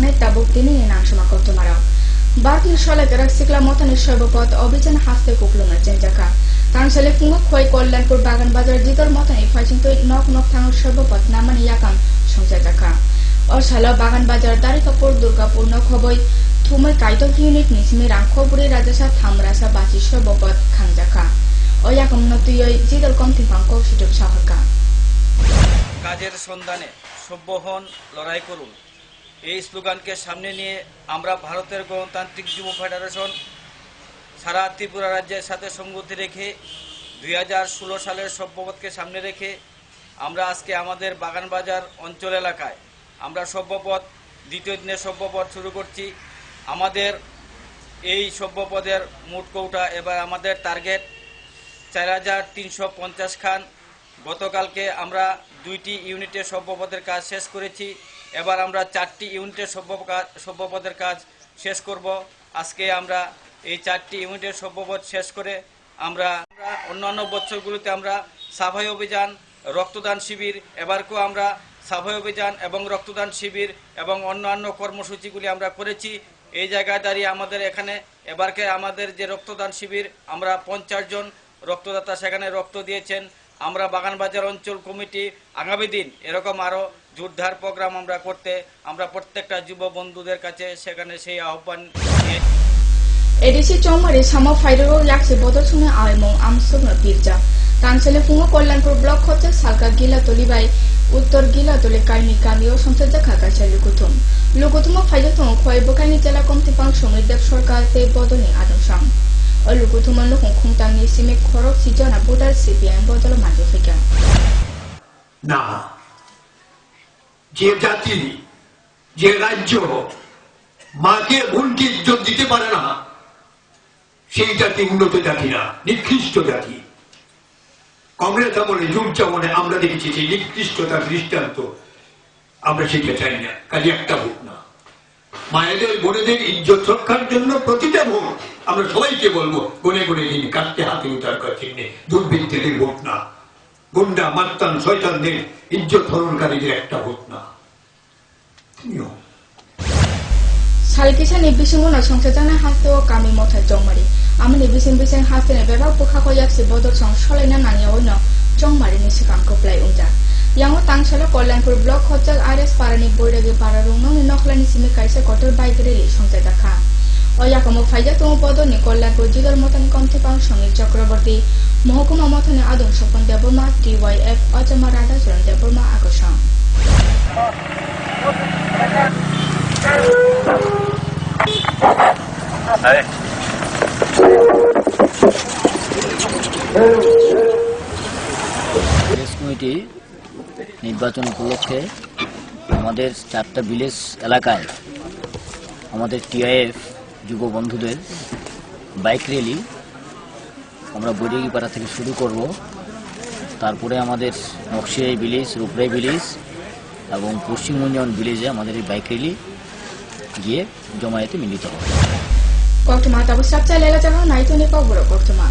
Tanai Tabutini in Anshamako tomorrow. Barking Sholak Sikla Motan is Shabopot, Obijan Haste Kukluma Jenjaka. Tansele Fungo Koi Kolan for Bagan Bazar Digital Motan, fighting to knock town Shabopot, Naman Yakan, Shonjaka. Or Shala Bagan Bazar, Darikapur, Durgapur, Nokoboy, Tumai Kaito unit Nismiran, Koburi Rajasa, Tamrasa, Bachi Shabopot, Kanjaka. Oyakam Notuyo, Digital Contipanko, Shituk Shahaka. কাজের সন্ধানে সভ্য হন লড়াই করুন এই স্লোগানকে সামনে নিয়ে আমরা ভারতের গণতান্ত্রিক যুব ফেডারেশন সারা ত্রিপুরা রাজ্যের সাথে সঙ্গতি রেখে 2016 সালের সভ্যপথকে সামনে রেখে আমরা আজকে আমাদের বাগানবাজার অঞ্চল এলাকায় আমরা সভ্যপথ দ্বিতীয় দিনের সভ্যপথ শুরু করছি আমাদের এই সভ্যপথের মোট কোটা এবার আমাদের টার্গেট 4350 খান গতকালকে আমরা 2টি ইউনিটের সভ্যপথের কাজ শেষ করেছি এবার আমরা 4টি ইউনিটের সভ্যপথের কাজ শেষ করব আজকে আমরা এই 4টি ইউনিটের সভ্যপথ শেষ করে আমরা অন্যান্য বছরগুলোতে আমরা সাফাই অভিযান রক্তদান শিবির এবারকেও আমরা সাফাই অভিযান এবং রক্তদান শিবির এবং অন্যান্য কর্মসূচিগুলি আমরা করেছি এই জায়গায় দাঁড়িয়ে আমাদের এখানে এবারকে আমাদের যে রক্তদান শিবির আমরা 50 জন রক্তদাতা সেখানে রক্ত দিয়েছেন আমরা বাগানবাজার অঞ্চল কমিটি আগামী দিন এরকম আরো জোরদার প্রোগ্রাম আমরা করতে আমরা প্রত্যেকটা যুব বন্ধুদের কাছে সেখানে সেই আহ্বান নিয়ে ADC Chaumari সামো ফাইরো ইয়াকসে বদরসুনে আইমং আমসুগন pizza তানসেলে ফুঙ্গো Kalyanpur block হচ্ছে সালকা গিলা তলিবাই উত্তর গিলা তলে কাইনি কামিও সংসদে খাকাছে লুকুতুম ফাইদতং খয় বকাইনি জেলা কমিটি পাং সমিদেব সরকার তে বদনি আদমসাম লুকুতুমন লুকুং খুংতাংনি সিমে খরক সিজনা বোদার সিপিএম বদল মাঝে ফিকা না যে জাতি যে রাজ্য মাকে বোনকে ইজ্জত দিতে পারে না সেই জাতি উন্নত জাতি না নিকৃষ্ট জাতি কংগ্রেস আমলে জুমচা মনে আমরা দেখেছি সেই নিকৃষ্টতার দৃষ্টান্ত আমরা সেটা চাই না কাজে একটা ভোট না মায়েদের বোনেদের ইজ্জত রক্ষার জন্য প্রতিটা ভোট আমরা সবাইকে বলবো গুনে গুনে দিন কাটতে হাতে উতার চিহ্নে দুর্বৃত্তদের ভোট না গুন্ডা মাত্তান শয়তানদের ইজ্জত হরণকারীদের একটা ভোট না সালকিসানি বিসিমুনা সংসদানা হাতে ও কামি মথায় চৌমারি আমনি বিসিম হাতে বেবাক পোখাখো ইয়াকসে বদল সং সলাইনা নানিয়াওইনো চৌমারি নিসিকাম কোপ্লাই উংজা Yang tangsala Kollanpur block hotel RS Parani Boydage Pararungo Noklani Simi Kaisa Kotor Bike Release Sonsetaka. Oyakamo Faja Tomo Podo ni Kollanpur Jidal Motan Komti Pang Songi Chakraborty Mohokuma Motane Adon Sopan Deboma TYF Ochamarada Zoran Deboma Akoshan. Yes, committee. নির্বাচন উপলক্ষে আমাদের 4টা village এলাকায় আমাদের TIF যুব বন্ধুদের bike rally আমরা বৈরাগীপাড়া থেকে শুরু করব তারপরে আমাদের নকশিয়াই ভিলেজ রূপরাই ভিলেজ এবং পশ্চিমবঙ্গন ভিলেজে আমাদের এই বাইক র্যালি গিয়ে জমায়েতে মিলিত হবে কক্টমা তাবু সাবচা লেলা জায়গা নাইতনি পাবুরো কক্টমা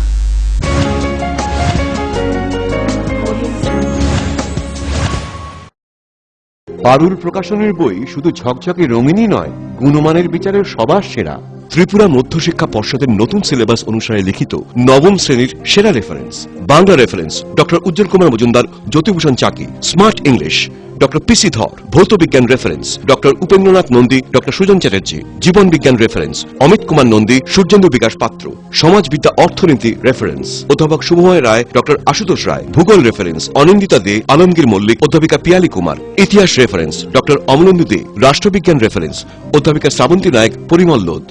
পারুল প্রকাশনের বই শুধু ঝকঝকে রঙিনই নয় গুণমানের বিচারের সবার সেরা ত্রিপুরা মধ্যশিক্ষা পর্ষদের নতুন সিলেবাস অনুসারে লিখিত নবম শ্রেণীর সেরা reference Bangla reference doctor Ujjwal Kumar Majumdar Jyotibhushan Chaki smart English doctor P C Dhar ভৌত বিজ্ঞান reference doctor Upendranath Nandi doctor Sujan Chatterjee জীবন বিজ্ঞান রেফারেন্স অমিত কুমার নন্দী সূর্যেন্দু বিকাশ পাত্র সমাজবিদ্যা অর্থনীতি রেফারেন্স অধ্যাপক শুভময় রায় ডক্টর আশুতোষ রায় ভূগোল রেফারেন্স অনিন্দিতা দে আলমগীর মল্লিক অধ্যাপিকা পিয়ালি কুমার ইতিহাস রেফারেন্স ডক্টর অমলেন্দু দে রাষ্ট্রবিজ্ঞান রেফারেন্স অধ্যাপিকা শ্রাবন্তী নায়ক পরিমল লোধ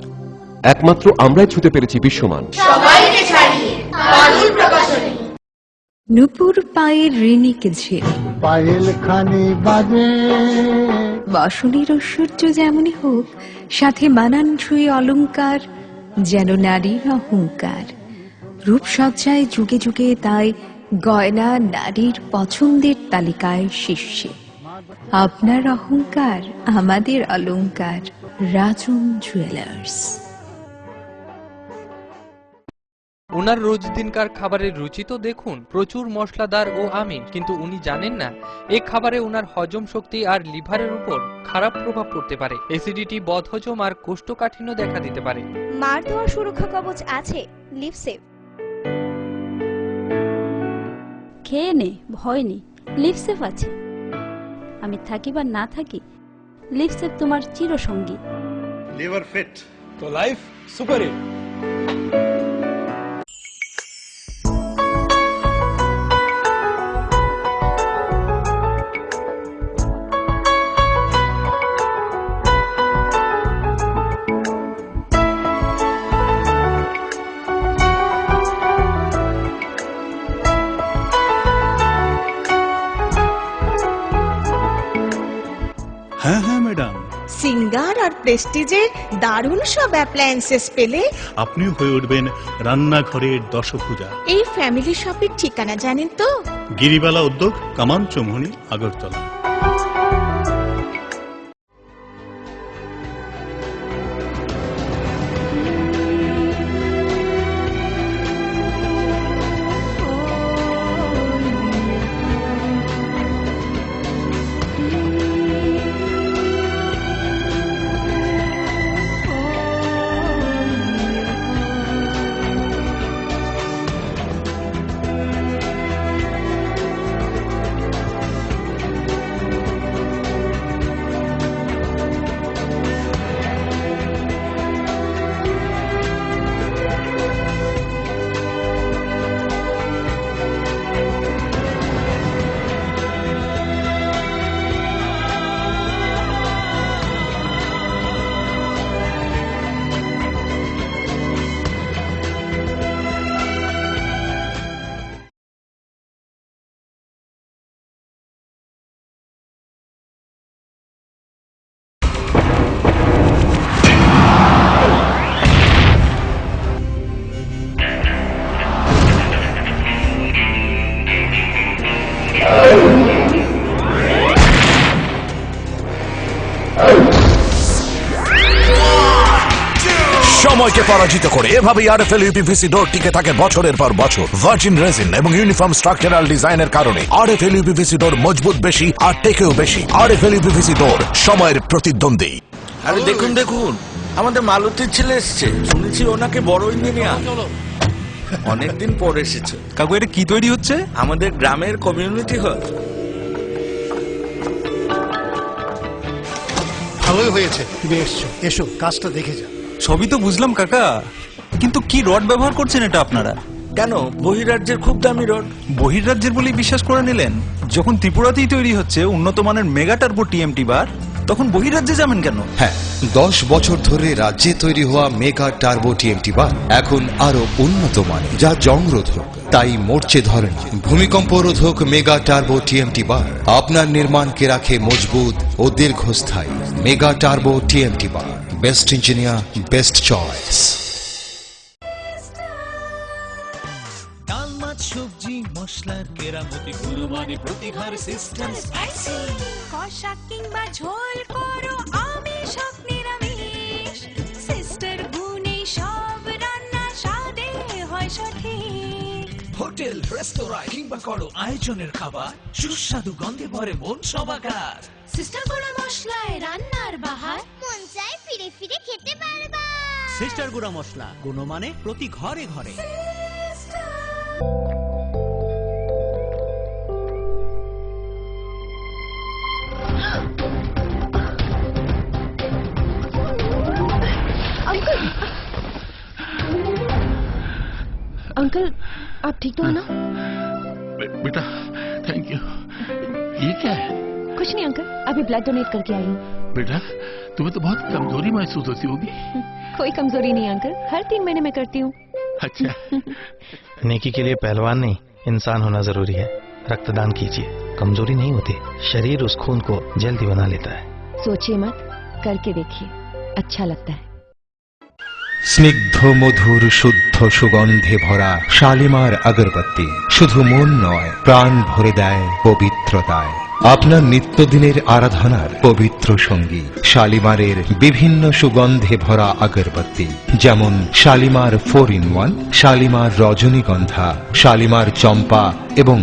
একমাত্র আমরাই ছুঁতে পেরেছি বিশ্বমান সবাইকে ছাড়িয়ে পারুল প্রকাশনী নুপুর পায়ের ঋণিকে ঝিল পায়েল খানি বাজে বাসনের ঐশ্বর্য যেমনই হোক সাথে মানানসই অলংকার যেন নারীর অহংকার রূপসজ্জায় যুগে যুগে তাই গয়না নারীর পছন্দের তালিকায় শীর্ষে আপনার অহংকার আমাদের অলংকার রাজন জুয়েলার্স ওনার রোজ দিনকার খাবারের রুচি তো দেখুন, প্রচুর মশলাদার ও আমিষ, কিন্তু উনি জানেন না এই খাবারে ওনার হজম শক্তি আর লিভারের উপর খারাপ প্রভাব পড়তে পারে। অ্যাসিডিটি, বদহজম আর কোষ্ঠকাঠিন্য দেখা দিতে পারে। মার দেওয়া সুরক্ষা কবচ আছে লিভসেভ। খেয়ে নে, ভয় নেই, লিভসেভ আছে। আমি থাকি বা না থাকি, লিভসেভ তোমার চিরসঙ্গী। লিভার ফিট তো লাইফ সুপার হিট। হ্যাঁ হ্যাঁ ম্যাডাম, সিঙ্গার আর প্রেস্টিজের দারুণ সব অ্যাপ্লায়েন্সেস পেলে আপনিও হয়ে উঠবেন রান্নাঘরের দশভুজা। এই ফ্যামিলি শপের ঠিকানা জানেন তো? গিরিবালা উদ্যোগ, কামান চৌমুহনী, আগরতলা। সময়কে পরাজিত করে এভাবেই আরএফএল ইউপিভিসি ডোর টিকে থাকে বছরের পর বছর। ভার্জিন রেজিন এবং ইউনিফর্ম স্ট্রাকচারাল ডিজাইনের কারণে আরএফএল ইউপিভিসি ডোর মজবুত বেশি আর টেকেও বেশি। আরএফএল ইউপিভিসি ডোর, সময়ের প্রতিদ্বন্দ্বী। আরে দেখুন দেখুন, আমাদের মালতীর ছেলে এসছে, শুনেছি ওনাকে বড় ইঞ্জিনিয়ার। অনেকদিন পর এসেছে। কাকু, এটা কি তৈরি হচ্ছে? আমাদের গ্রামের কমিউনিটি হল। ভালোই হয়েছে তুমি এসছো, এসো কাজটা দেখে যা। সবই তো বুঝলাম কাকা, কিন্তু কি রড ব্যবহার করছেন এটা আপনারা? কেন, বহিরাজ্যের খুব দামি রড। বহিরাজ্যের বলেই বিশ্বাস করে নিলেন? যখন ত্রিপুরাতেই তৈরি হচ্ছে উন্নত মানের মেগা টার্বো টিএমটি বার, তখন বহিরাজ্যে যাবেন কেন? হ্যাঁ, 10 বছর ধরে রাজ্যে তৈরি হওয়া মেগা টার্বো টিএমটি বার এখন আরো উন্নত মানের, যা জং রোধক, তাই মরচে ধরে না। ভূমিকম্প রোধক মেগা টার্বো টিএমটি বার আপনার নির্মাণকে রাখে মজবুত ও দীর্ঘস্থায়ী। মেগা টার্বো টিএমটি বার, বেস্ট ইঞ্জিনিয়ার, বেস্ট চয়েস। ডাল, মাছ, সবজি, মশলার কেরামতি, গুণমানে প্রতি ঘর সিস্টেম স্পাইসি। কষা কিংবা ঝোল করো আমিষ হোক নিরামিষ, সিস্টার গুণে সব রান্না স্বাদে হয় সঠিক। হোটেল, রেস্তোরাঁ কিংবা করো আয়োজনের খাবার, সুস্বাদু গন্ধে ভরে মন সবাকার। সিস্টার গুঁড়া মশলায় রান্নার বাহার, মন চায় ফিরে ফিরে খেতে পারবা। সিস্টার গুঁড়া মশলা, গুণমানে প্রতি ঘরে ঘরে। अंकल, आप ठीक तो है ना? बेटा थैंक यू। ये क्या है? कुछ नहीं अंकल, अभी ब्लड डोनेट करके आई हूँ। बेटा तुम्हें तो बहुत कमजोरी महसूस होती होगी। कोई कमजोरी नहीं अंकल, हर 3 महीने में करती हूँ। अच्छा। नेकी के लिए पहलवान नहीं, इंसान होना जरूरी है। रक्तदान कीजिए, कमजोरी नहीं होती, शरीर उस खून को जल्दी बना लेता है। सोचिए मत, करके देखिए, अच्छा लगता है। স্নিগ্ধ মধুর শুদ্ধ সুগন্ধে ভরা শালিমার আগরবাতি শুধু মন নয়, প্রাণ ভরে দেয় পবিত্রতায়। আপনার নিত্যদিনের আরাধনার পবিত্র সঙ্গী শালিমারের বিভিন্ন সুগন্ধে ভরা আগরবাতি, যেমন শালিমার 4-in-1, শালিমার রজনীগন্ধা, শালিমার চম্পা এবং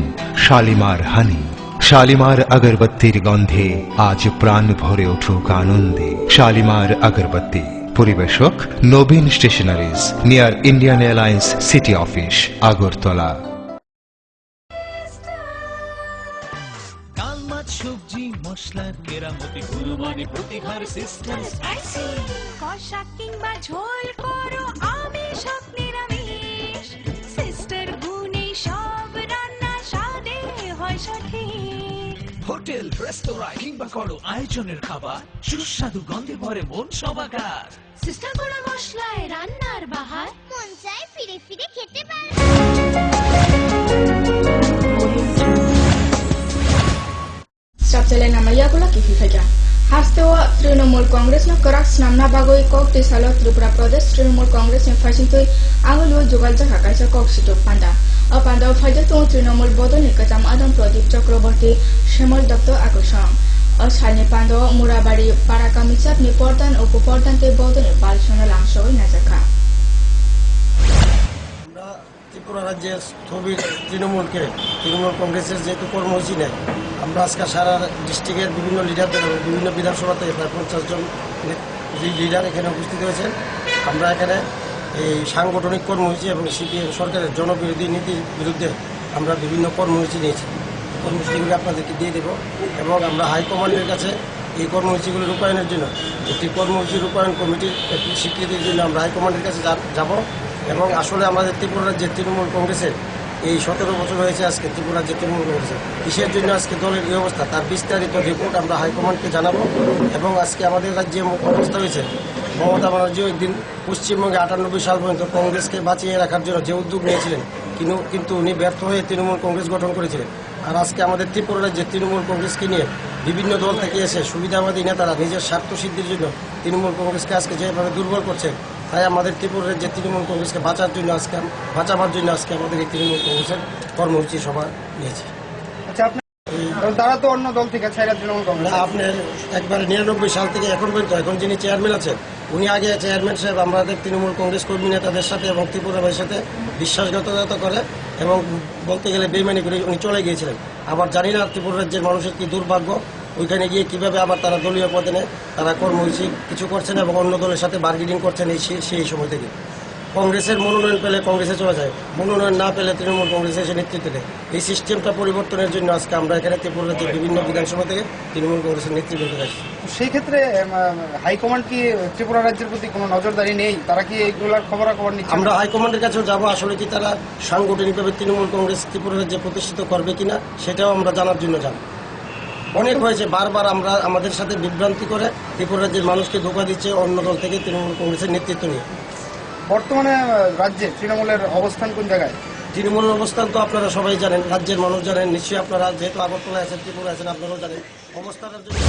শালিমার হানি। শালিমার আগরবাতির গন্ধে আজ প্রাণ ভরে উঠুক আনন্দে। শালিমার আগরবাতি। পরিবেশক Nabin stationeries, near Indian Airlines city office, Agartala. ডাল মাছ সবজি মশলার কেরামতি গুণমানে প্রতিহার সিস্টেম স্পাইসি। কষা কিংবা ঝোল করো আমিষ হোক নিরামিষ, সিস্টার গুণে সব রান্না স্বাদে হয় সঠিক। হোটেল রেস্তোরাঁ কিংবা করো আয়োজনের খাবার, সুস্বাদু গন্ধে ভরে মন সবাকার। সিস্টার গুঁড়ো মশলায় রান্নার বাহার, মন চায় ফিরে ফিরে খেতে পারে। Sabtele namanya gula kifi faja. Hastewa Trinamool Congress na kerak senamna bagoi kok desalo Tripura Pradesh Trinamool Congress yang fashion tu angulu jugal jaga kaisa kok situ panda. Apanda faja tu Trinamool bodo ni kecam Adam Pradip Chakraborty Shemal Dr. Akusam. Asalnya panda Murabari para kami cap ni portan oku portan te bodo ni balsona langsoi najaka. Tripura রাজ্যের স্থবির তৃণমূল কংগ্রেসের যেহেতু কর্মসূচি নেয়, আমরা আজকে সারা ডিস্ট্রিক্টের বিভিন্ন লিডারদের বিভিন্ন বিধানসভা থেকে প্রায় 50 জন লিডার এখানে উপস্থিত হয়েছেন। আমরা এখানে এই সাংগঠনিক কর্মসূচি এবং সিপিএম সরকারের জনবিরোধী নীতির বিরুদ্ধে আমরা বিভিন্ন কর্মসূচি নিয়েছি। কর্মসূচিগুলি আপনাদেরকে দিয়ে দেব এবং আমরা হাইকমান্ডের কাছে এই কর্মসূচিগুলি রূপায়ণের জন্য একটি কর্মসূচি রূপায়ণ কমিটির একটি স্বীকৃতির জন্য আমরা হাইকমান্ডের কাছে যাব। এবং আসলে আমাদের ত্রিপুরা রাজ্যের তৃণমূল কংগ্রেসের এই 17 বছর হয়েছে আজকে ত্রিপুরা রাজ্যের তৃণমূল কংগ্রেসের কিসের জন্য আজকে দলের এই অবস্থা তার বিস্তারিত রিপোর্ট আমরা হাইকমান্ডকে জানাবো। এবং আজকে আমাদের রাজ্যে অবস্থা হয়েছে, মমতা ব্যানার্জি একদিন পশ্চিমবঙ্গে 98 সাল পর্যন্ত কংগ্রেসকে বাঁচিয়ে রাখার জন্য যে উদ্যোগ নিয়েছিলেন, কিন্তু উনি ব্যর্থ হয়ে তৃণমূল কংগ্রেস গঠন করেছিলেন। আর আজকে আমাদের ত্রিপুরা রাজ্যে তৃণমূল কংগ্রেসকে নিয়ে বিভিন্ন দল থেকে এসে সুবিধাবাদী নেতারা নিজের স্বার্থ সিদ্ধির জন্য তৃণমূল কংগ্রেসকে আজকে যেভাবে দুর্বল করছে, তাই আমাদের ত্রিপুরা রাজ্যে তৃণমূল কংগ্রেসকে বাঁচাবার জন্য আজকে আমাদের এই তৃণমূল কংগ্রেসের কর্মসূচি সভা নিয়েছি। তারা তো অন্য দল থেকে তৃণমূল কংগ্রেস আপনার একবারে 99 সাল থেকে এখন পর্যন্ত এখন যিনি চেয়ারম্যান আছেন উনি আগে চেয়ারম্যান সাহেব আমাদের তৃণমূল কংগ্রেস কর্মী নেতাদের সাথে এবং ত্রিপুরাবাসীর সাথে বিশ্বাসঘাতকতা করে এবং বলতে গেলে বেইমানি করে উনি চলে গিয়েছিলেন। আবার জানি না ত্রিপুরা রাজ্যের মানুষের কি দুর্ভাগ্য, ওইখানে গিয়ে কিভাবে আবার তারা দলীয় পদে নেয়, তারা কর্মসূচি কিছু করছেন এবং অন্য দলের সাথে বার্গেনিং করছেন সেই সময় থেকে। কংগ্রেসের মনোনয়ন পেলে কংগ্রেসে চলে যায়, মনোনয়ন না পেলে তৃণমূল কংগ্রেসে এসে নেতৃত্ব দেয়। এই সিস্টেমটা পরিবর্তনের জন্য আজকে আমরা এখানে ত্রিপুরা রাজ্যের বিভিন্ন বিধানসভা থেকে তৃণমূল কংগ্রেসের নেতৃত্ব দিয়েছি। সেই ক্ষেত্রে হাইকমান্ড কি ত্রিপুরা রাজ্যের প্রতি কোনো নজরদারি নেই? তারা কি এইগুলোর খবরাখবর নিচ্ছে? আমরা হাইকমান্ডের কাছেও যাবো, আসলে কি তারা সাংগঠনিকভাবে তৃণমূল কংগ্রেস ত্রিপুরা রাজ্যে প্রতিষ্ঠিত করবে কিনা সেটাও আমরা জানার জন্য যাব। অনেক হয়েছে, বারবার আমরা আমাদের সাথে বিভ্রান্তি করে ত্রিপুরা রাজ্যের মানুষকে ধোঁকা দিচ্ছে অন্য দল থেকে তৃণমূল কংগ্রেসের নেতৃত্ব নিয়ে। বর্তমানে রাজ্যে তৃণমূলের অবস্থান কোন জায়গায়? তৃণমূলের অবস্থান তো আপনারা সবাই জানেন, রাজ্যের মানুষ জানেন, নিশ্চয়ই আপনারা যেহেতু আগরতলায় আছেন, ত্রিপুরা আছেন, আপনারাও জানেন অবস্থানের জন্য।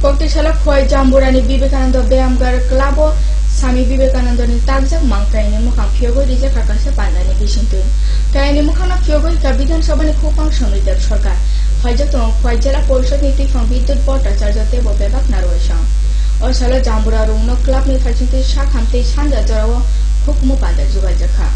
Koktishala khoi jamburani Vivekananda Beamgar Klabo Sami Vivekananda ni tagjak mangkaini mukhang phyogo rije kakase pandani bisintun. Kaini mukhana phyogo ka bidhan sabani khupang samidar sarkar. Phajak khoi jela porishod ni tifang bidyut bhattacharya debo bebak naroisham. Osala jambura rungno club ni phajinte shakhamte sanja jarawo hukmu pandar jugal jakha.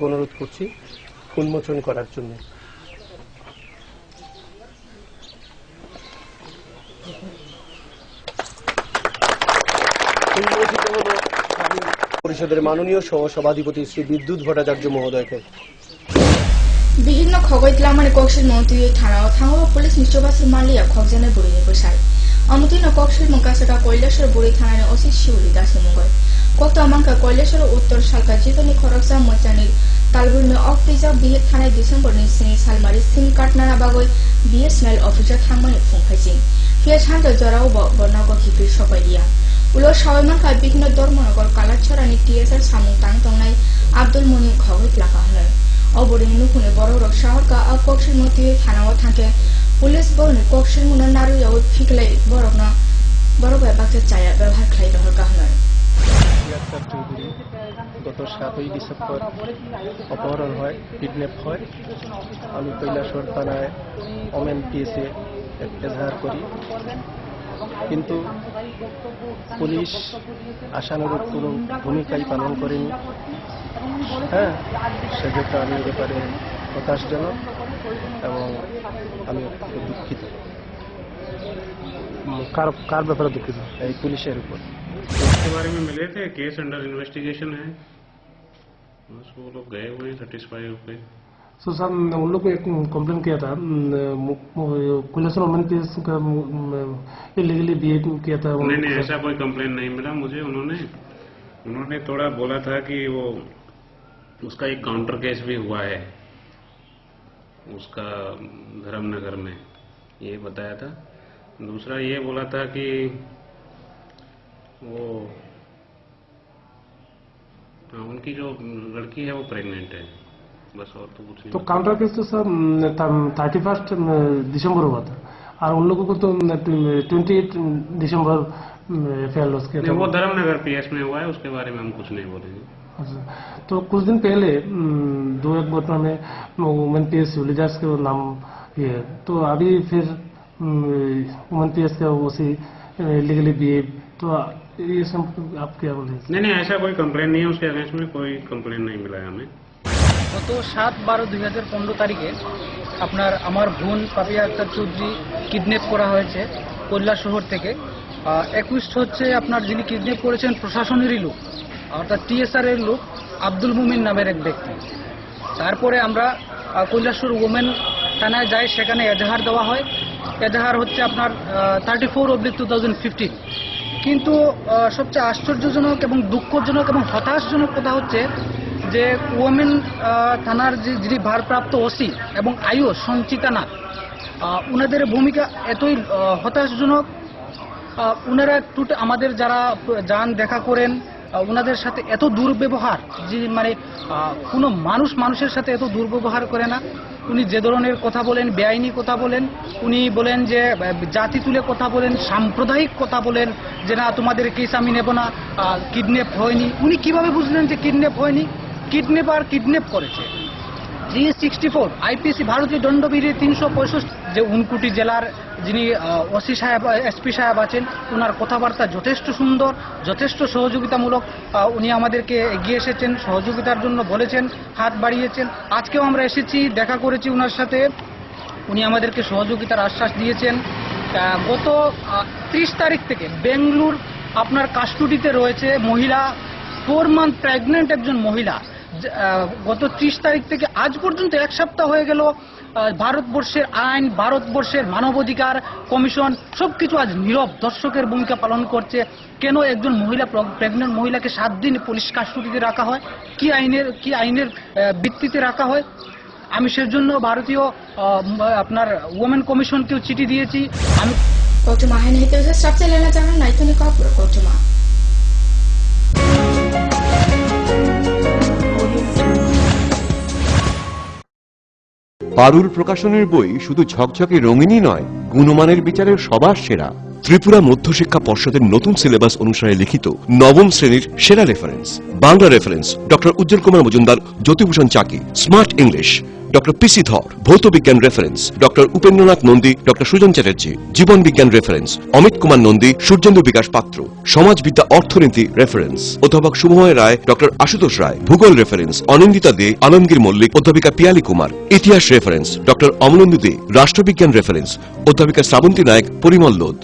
অনুরোধ করছি উন্মোচন করার জন্য। পরিষদের মাননীয় সভাধিপতি শ্রী বিদ্যুৎ ভট্টাচার্য মহোদয়কে বিভিন্ন খগৈতলামানি কক্সির মন্ত্রী থানাও থাঙ্গো পুলিশ নিশ্চয়বাসী মালিয়া খগজানে বুড়িনি বসাই অমতিন কক্সির মুকাসেকা কৈলাসর বুড়ি থানানি ওসি শিউলি দাসি মুগয় কত আমাঙ্কা কৈলাসর উত্তর সালকা জিতনি খরকসা মোচানি তালবুলমে অক্টিজা বিহিত থানায় ডিসেম্বরনি সিনি সালমারি সিম কাটনানা বাগৈ বিএসএনএল অফিসার থাংমানি ফুংখাইজিং ফিয়া সান্দ জরাও বর্ণাগ হিপির সবাইলিয়া উলো সবাইমানকা বিভিন্ন ধর্মনগর কালাছড়ানি টিএসআর সামুং তাং তংনাই আব্দুল মনির খগৈতলাকা হনয় অবরিনি নুকুনে বড় শহরকা কক্সির মন্ত্রী থানাও থাকে পুলিশ বলনি কক্সির মুনা নারুয়াও ফিকলাই বড় বাক্যে চায়া ব্যবহার খাই রহর কাহনয় পাপিয়া আক্তার চৌধুরী গত 7ই ডিসেম্বর অপহরণ হয়, কিডন্যাপ হয়। আমি কৈলাসহর থানায় ওমেন পিএসে এজাহার করি, কিন্তু পুলিশ আশানুরূপ কোনো ভূমিকাই পালন করেনি। হ্যাঁ, সেক্ষেত্রে আমি এ ব্যাপারে হতাশজনক এবং আমি দুঃখিত। কার ব্যাপারে দুঃখিত? এই পুলিশের উপর। इसके बारे में मिले थे, केस अंडर इन्वेस्टिगेशन है, बस वो लोग गए हुए हैं, सेटिस्फाई हो गए। सो सर, उन लोग को एक कंप्लेन किया था, कैलाशहर वुमेन पीएस का इलीगली बिहेव किया था। नहीं, ऐसा कोई कंप्लेन नहीं मिला मुझे। उन्होंने थोड़ा बोला था कि वो उसका एक काउंटर केस भी हुआ है उसका धर्मनगर में, ये बताया था। दूसरा ये बोला था कि वो उनकी जो लड़की है वो प्रेग्नेंट है, बस और तो कुछ नहीं। तो काउंटर केस तो सर 31 दिसंबर हुआ था, और उन लोगों को तो 28 दिसंबर एफआईआर लॉस किया था। वो धर्मनगर पीएस में हुआ है, उसके बारे में हम कुछ नहीं बोलेंगे। तो कुछ दिन पहले 2-1 घटना में वुमेन पीएस विलेजर्स के नाम ये, तो अभी फिर वुमेन पीएस का उसी लीगली बिहेव, तो ये सब आप क्या बोले? नहीं, ऐसा कोई कंप्लेन नहीं है उसके अगेंस्ट में, कोई कंप्लेन नहीं मिला है हमें। গত 7/12/2015 তারিখে আপনার আমার বোন পাপিয়া আক্তার চৌধুরী কিডন্যাপ করা হয়েছে কৈলাসহর থেকে। অ্যাকিউজড হচ্ছে আপনার যিনি কিডন্যাপ করেছেন প্রশাসনেরই লোক, অর্থাৎ টিএসআর এর লোক আব্দুল মুমিন নামের এক ব্যক্তি। তারপরে আমরা কৈলাসহর ওমেন থানায় যাই, সেখানে এজাহার দেওয়া হয়। এজাহার হচ্ছে আপনার 34/2015। কিন্তু সবচেয়ে আশ্চর্যজনক এবং দুঃখজনক এবং হতাশজনক কথা হচ্ছে যে ওমেন থানার যিনি ভারপ্রাপ্ত ওসি এবং আইও সঞ্চিতা নাথ, ওনাদের ভূমিকা এতই হতাশজনক। ওনারা আমাদের যারা যান দেখা করেন, ওনাদের সাথে এত দুর্ব্যবহার, যে মানে কোনো মানুষের সাথে এত দুর্ব্যবহার করে না। উনি যে ধরনের কথা বলেন, বেআইনি কথা বলেন, উনি বলেন যে জাতি তুলে কথা বলেন, সাম্প্রদায়িক কথা বলেন, যে না তোমাদের কেস আমি নেব না, কিডন্যাপ হয়নি। উনি কিভাবে বুঝলেন যে কিডন্যাপ হয়নি? কিডন্যাপ করেছে 364 আইপিসি ভারতীয় দণ্ডবিধি 365, যে উনকুটি জেলার যিনি ওসি সাহেব এসপি সাহেব আছেন, ওনার কথাবার্তা যথেষ্ট সুন্দর, যথেষ্ট সহযোগিতামূলক। উনি আমাদেরকে এগিয়ে এসেছেন, সহযোগিতার জন্য বলেছেন, হাত বাড়িয়েছেন। আজকেও আমরা এসেছি, দেখা করেছি ওনার সাথে, উনি আমাদেরকে সহযোগিতার আশ্বাস দিয়েছেন। গত 30 তারিখ থেকে বেঙ্গলুর আপনার কাস্টডিতে রয়েছে মহিলা, 4 মান্থ প্রেগনেন্ট একজন মহিলা। গত 30 তারিখ থেকে আজ পর্যন্ত 1 সপ্তাহ হয়ে গেল। ভারতবর্ষের আইন, ভারতবর্ষের মানবাধিকার কমিশন সবকিছু আজ নীরব দর্শকের ভূমিকা পালন করছে। কেন একজন মহিলা, প্রেগনেন্ট মহিলাকে 7 দিন পুলিশ কাস্টডিতে রাখা হয়? কি আইনের ভিত্তিতে রাখা হয়? আমি সেজন্য ভারতীয় আপনার ওমেন কমিশনকেও চিঠি দিয়েছি। আমি Kotuma hai nahi to strap chalena jangan nahi to ni ka pura Kotuma. পারুল প্রকাশনের বই শুধু ঝকঝকে রঙিনই নয়, গুণমানের বিচারের সবার সেরা। ত্রিপুরা মধ্যশিক্ষা পর্ষদের নতুন সিলেবাস অনুসারে লিখিত 9ম শ্রেণীর সেরা reference. Bangla reference doctor Ujjwal Kumar Majumdar, Jyotibhushan Chaki. Smart English doctor P C Dhar. ভৌত বিজ্ঞান reference doctor Upendranath Nandi, doctor Sujan Chatterjee. জীবন বিজ্ঞান রেফারেন্স অমিত কুমার নন্দী, সূর্যেন্দু বিকাশ পাত্র। সমাজবিদ্যা অর্থনীতি রেফারেন্স অধ্যাপক শুভময় রায়, ডক্টর আশুতোষ রায়। ভূগোল রেফারেন্স অনিন্দিতা দে, আলমগীর মল্লিক, অধ্যাপিকা পিয়ালি কুমার। ইতিহাস রেফারেন্স ডক্টর অমলেন্দু দে। রাষ্ট্রবিজ্ঞান রেফারেন্স অধ্যাপিকা শ্রাবন্তী নায়ক, পরিমল লোধ।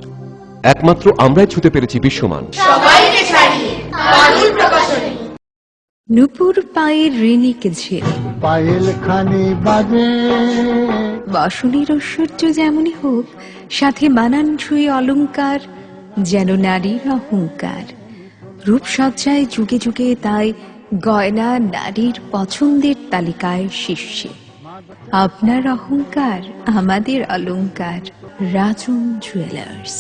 একমাত্র আমরাই ছুতে পেরেছি বিশ্বমান। সবাইকে ছাড়িয়ে পারুল প্রকাশনী। নুপুর পায়ের ঋণিক ঝিল, পায়েল খানি বাজে। বাসনের ঐশ্বর্য যেমনই হোক, সাথে মানানসই অলংকার, যেন নারীর অহংকার। রূপসজ্জায় যুগে যুগে তাই গয়না নারীর পছন্দের তালিকায় শীর্ষে। আপনার অহংকার আমাদের অলংকার। রাজন জুয়েলার্স।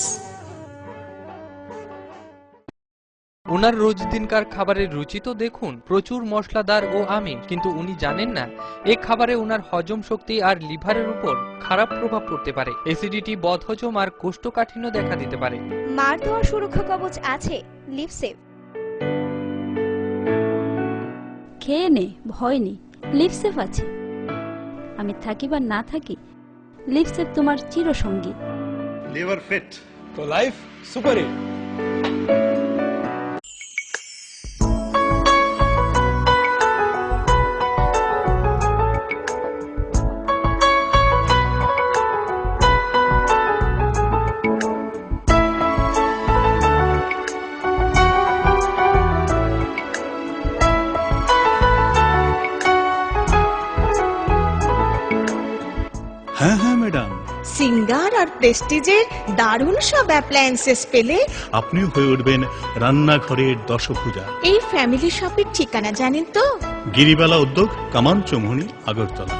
ওনার রোজ দিনকার খাবারের রুচি তো দেখুন, প্রচুর মশলাদার ও আমিষ, কিন্তু উনি জানেন না এই খাবারে ওনার হজম শক্তি আর লিভারের উপর খারাপ প্রভাব পড়তে পারে। অ্যাসিডিটি, বদহজম আর কোষ্ঠকাঠিন্য দেখা দিতে পারে। মার দেওয়ার সুরক্ষা কবচ আছে লিভসেভ। খেয়ে নে, ভয় নেই, লিপসেফ আছে। আমি থাকি বা না থাকি, লিপসেফ তোমার চিরসঙ্গী। লিভার ফিট তো লাইফ সুপার হিট। হ্যাঁ হ্যাঁ ম্যাডাম, সিঙ্গার আর প্রেস্টিজের দারুণ সব অ্যাপ্লায়েন্সেস পেলে আপনিও হয়ে উঠবেন রান্নাঘরের দশভুজা। এই ফ্যামিলি শপের ঠিকানা জানেন তো? গিরিবালা উদ্যোগ, কামান চৌমুহনী, আগরতলা।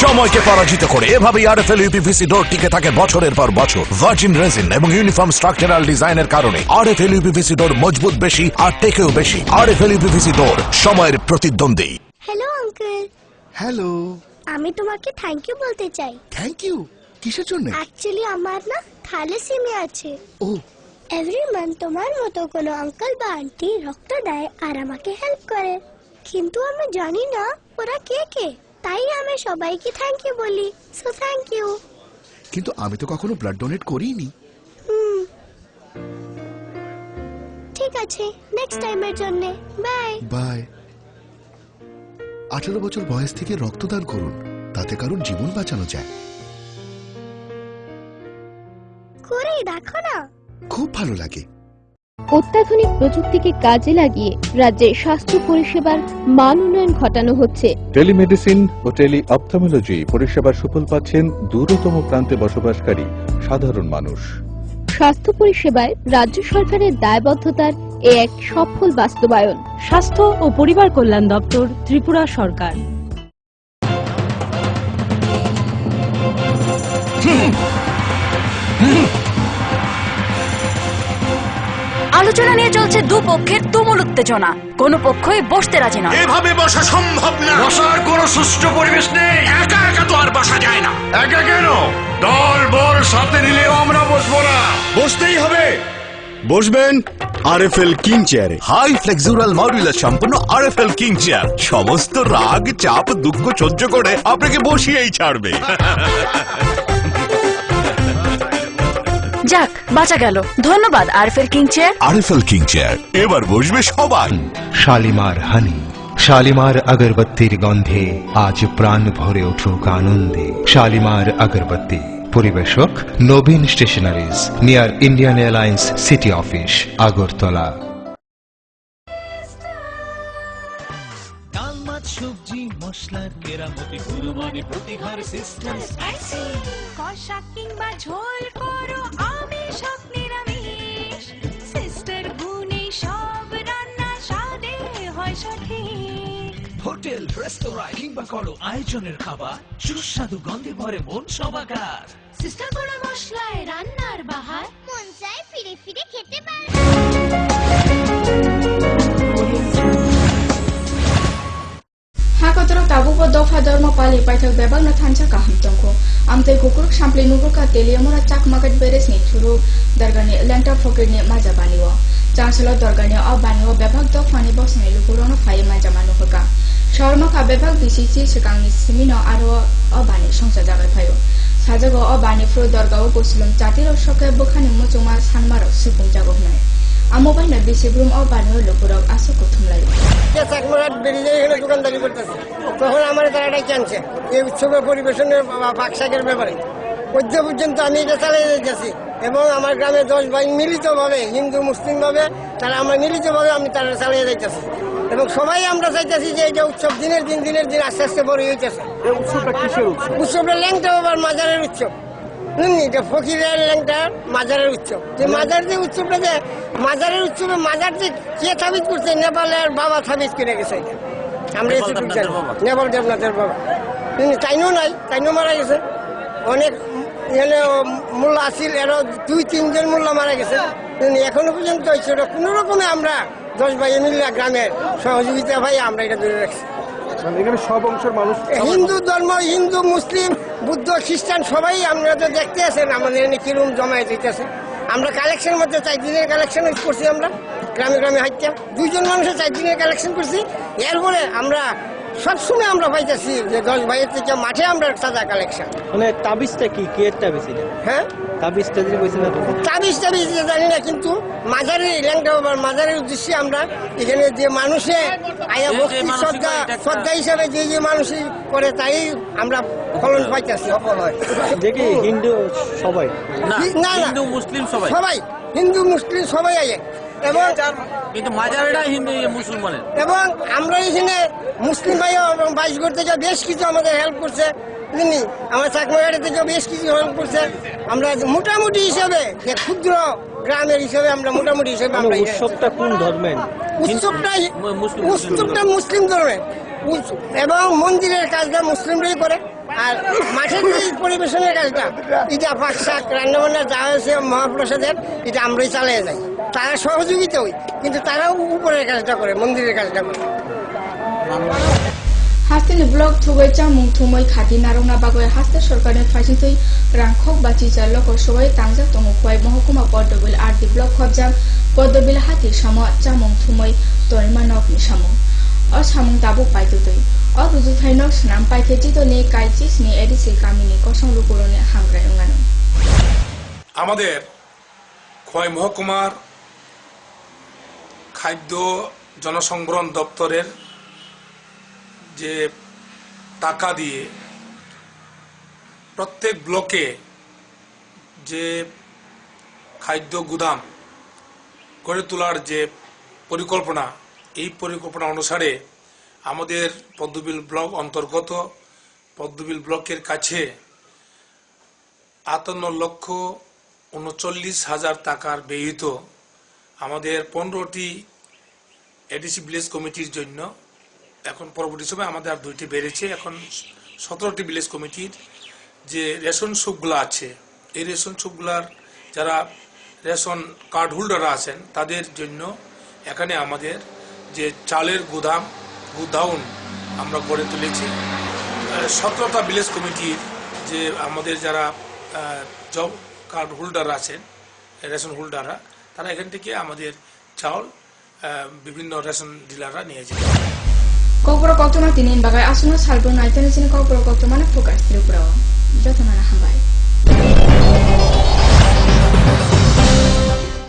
সময়কে পরাজিত করে এভাবেই আরএফএল ইউপিভিসি ডোর টিকে থাকে বছরের পর বছর। ভার্জিন রেজিন এবং ইউনিফর্ম স্ট্রাকচারাল ডিজাইনের কারণে আরএফএল ইউপিভিসি ডোর মজবুত বেশি আর টেকেও বেশি। আরএফএল ইউপিভিসি ডোর, সময়ের প্রতিদ্বন্দ্বী। Hello uncle. হ্যালো। আমি তোমাকে থ্যাংক ইউ বলতে চাই। থ্যাংক ইউ কিসের জন্য? অ্যাকচুয়ালি আমার না থ্যালাসেমিয়া আছে। ও। এভরি মান্থ তোমার মতো কোনো আঙ্কেল বা আন্টি রক্ত দেয় আর আমাকে হেল্প করে, কিন্তু আমি জানি না ওরা কে কে, তাই আমি সবাইকে থ্যাংক ইউ বলি। So thank you. কিন্তু আমি তো কখনো ব্লাড ডোনেট করিনি। ঠিক আছে, নেক্সট টাইমের জন্য বাই। বাই। 18 বছর বয়স থেকে রক্তদান করুন, তাতে কারণ জীবন বাঁচানো যায়। করেই দেখো না, খুব ভালো লাগে। অত্যাধুনিক প্রযুক্তিকে কাজে লাগিয়ে রাজ্যে স্বাস্থ্য পরিষেবার মান উন্নয়ন ঘটানো হচ্ছে। টেলিমেডিসিন ও টেলি অপথলমোলজি পরিষেবার সুফল পাচ্ছেন দূরতম প্রান্তে বসবাসকারী সাধারণ মানুষ। স্বাস্থ্য পরিষেবায় রাজ্য সরকারের দায়বদ্ধতার এ এক সফল বাস্তবায়ন। স্বাস্থ্য ও পরিবার কল্যাণ দপ্তর, ত্রিপুরা সরকার। আলোচনা নিয়ে চলছে দুপক্ষের তুমুল উত্তেজনা, কোন পক্ষই বসতে রাজি নয়। এভাবে বসা সম্ভব না, বসার কোনো সুষ্ঠু পরিবেশ নেই। একা একা তো আর বসা যায় না। একা কেন, দল বল সাথে নিলেও আমরা বসবো না, বসতেই হবে। বসবেন আরএফএল কিং চেয়ারে। হাই ফ্লেক্সুরাল মডুলার সম্পন্ন আরএফএল কিং চেয়ার সমস্ত রাগ চাপ দুঃখ সহ্য করে আপনাকে বসিয়েই ছাড়বে। যাক, বাঁচা গেল। ধন্যবাদ RFL king chair. RFL king chair, এবার বসবে সবাই। শালিমার হানি, শালিমার আগরবত্তির গন্ধে আজ প্রাণ ভরে উঠুক আনন্দে। শালিমার আগরবত্তি, পরিবেশক Nabin stationeries, near Indian Airlines city office, Agartala. ডাল মাছ সবজি মশলার কেরামতি গুণমানে প্রতিহার সিস্টেম। কষা কিংবা ঝোল করো আমিষ হোক নিরামিষ, সিস্টার গুণে সব রান্না স্বাদে হয় সঠিক। হোটেল রেস্তোরাঁ কিংবা করো আয়োজনের খাবার, সুস্বাদু গন্ধে ভরে মন সবাকার। সিস্টার গুঁড়ো মশলায় রান্নার বাহার, মন চায় ফিরে ফিরে খেতে পারে। Hakotro tabu bodo দফা ধর্ম পালি পাইথক বেবাগনা থানসা কাহাম তংখো আমতে কুকুরক সামপ্লি নুগুরকা তেলিয়ামরা চাকমাগাট বেরেসনি থুরু দরগানি লেংটা ফকিরনি মাজা বানিও চাংসল দরগানি অ বানিও বেবাগ দফানি বসনে লুকুরনো ফাই মাজা মানু হকা শর্মকা বেবাগ বিসিসি সিকাংনি সিমিনো আরো অ বানি সংসার জাগায় ফাইও সাজাগো অ বানি ফ্রো দরগাও গসলম জাতির সকে বখানি মুচুমা সানমারো সিপুং জাগো নাই আমবাইনা বিসিব্রুম অ বানিও লুকুরক আসো কুথুমলাই চাকমাগাট বেরিয়ে এখানে দোকানদারি করতেছে তখন আমার তারাটাই জানছে এই উৎসবের পরিবেশনের বাকশাকের ব্যাপারে মধ্য পর্যন্ত আমি এটা চালিয়ে যাচ্ছি এবং আমার গ্রামে 10 ভাই মিলিতভাবে হিন্দু মুসলিম ভাবে তারা আমরা মিলিতভাবে আমি তারা চালিয়ে যাইতেছি এবং সবাই আমরা চাইতেছি যে এটা উৎসব দিনের দিন আস্তে আস্তে বড় হইতেছে। উৎসবটা কিসের উৎসব? উৎসবটা ল্যাংটা বাবার মাজারের উৎসব, এটা ফকিরের ল্যাংটা মাজারের উৎসব। যে মাজার যে উৎসবটা যে মাজারের উৎসবে মাজার যে কে থাবিত করছে নেপালের বাবা থাবিত করে গেছে আমরা এতটুকু জানি। নেপাল দেবনাথের বাবা তাইনও নাই, তাইনও মারা গেছে। অনেক এখানে মোল্লা আসিল, এরও 2-3 জন মোল্লা মারা গেছে। এখনো পর্যন্ত সেটা কোনো রকমে আমরা 10 ভাই মিল্লা গ্রামের সহযোগিতা ভাই আমরা এটা ধরে রাখছি। এখানে সব অংশের মানুষ, হিন্দু ধর্ম, হিন্দু মুসলিম বুদ্ধ খ্রিস্টান সবাই আমরা তো দেখতে আছেন আমাদের এখানে কিরম জমায়ে দিতেছে। আমরা কালেকশন মধ্যে 4 দিনের কালেকশন করছি, আমরা গ্রামে গ্রামে হাইটা 2 জন মানুষের 4 দিনের কালেকশন করছি। এরপরে আমরা সবসময় আমরা পাইতেছি যে 10 ভাইয়ের থেকে মাঠে আমরা সাদা কালেকশন। মানে তাবিজটা কি এর তাবিজ? হ্যাঁ তাবিজটা যদি বলছি না তাবিজ জানি না, কিন্তু মাজারের ল্যাংটা বাবার মাজারের উদ্দেশ্যে আমরা এখানে যে মানুষে আয়া ভক্তি শ্রদ্ধা হিসাবে যে মানুষই করে তাই আমরা ফলন পাইতেছি। দেখি হিন্দু সবাই না, হিন্দু মুসলিম সবাই হিন্দু মুসলিম সবাই আয়ে এবং কিন্তু মাজারেটা হিন্দু মুসলমানের। এবং আমরা এখানে মুসলিম ভাইও এবং 22 ঘর থেকে বেশ কিছু আমাদের হেল্প করছে, আমার চাকমাঘাটের থেকে বেশ কিছু হেল্প করছে। আমরা মোটামুটি হিসাবে ক্ষুদ্র গ্রামের হিসাবে আমরা মোটামুটি হিসাবে আমরা উৎসবটা কোন ধর্মের? উৎসবটা মুসলিম ধর্মের এবং মন্দিরের কাজটা মুসলিমরাই করে। আর মাঠের যে পরিবেশনের কাজটা এটা পাক শাক রান্নাবান্না যা হয়েছে মহাপ্রসাদের এটা আমরাই চালিয়ে যাই। তারা সহযোগিতা হই, কিন্তু তারাও উপরের কাজটা করে, মন্দিরের কাজটা করে। হাস্তিনি ব্লক থুগৈ চামুং থুमै খাতি নারংনা বাগৈ হাস্তে সরকারের ফাইসিতৈ রাংখক বাচিচা লক সবাই তাংজা তমুখয় মহকুমা পদ্মবিল আরদি ব্লক খবজাম পদ্মবিল হাতি সাম চামুং থুमै তরিমানকনি সামু অ সামুং তাবু পাইতুতৈ অ রুজুথাইনক স্নাম পাইথেচিতনি কাইচিসনি এডিসি কামিনি কসং লুকুরনে হামগ্রাই উঙ্গানো। আমাদের খোয়াই মহকুমার খাদ্য জনসংবরণ দপ্তরের যে টাকা দিয়ে প্রত্যেক ব্লকে যে খাদ্য গুদাম গড়ে তোলার যে পরিকল্পনা, এই পরিকল্পনা অনুসারে আমাদের পদ্মবিল ব্লক অন্তর্গত পদ্মবিল ব্লকের কাছে 58,39,000 টাকার ব্যয়িত আমাদের 15টি এডিসি ভিলেজ কমিটির জন্য, এখন পরবর্তী সময় আমাদের আর 2টি বেড়েছে, এখন 17টি ভিলেজ কমিটির যে রেশন শপগুলো আছে, এই রেশন শপগুলার যারা রেশন কার্ড হোল্ডাররা আছেন তাদের জন্য এখানে আমাদের যে চালের গুদাউন আমরা গড়ে তুলেছি। 17টা ভিলেজ কমিটির যে আমাদের যারা জব কার্ড হোল্ডার আছেন, রেশন হোল্ডাররা, তারা এখান থেকে আমাদের চাউল বিভিন্ন রেশন ডিলাররা নিয়ে যায়। কপর কতমা তিনিন বাগাই আসুনো সালবো নাইতানি সিনে কপর কতমানা ফোকাস ত্রিপুরা যতমানা হাবাই।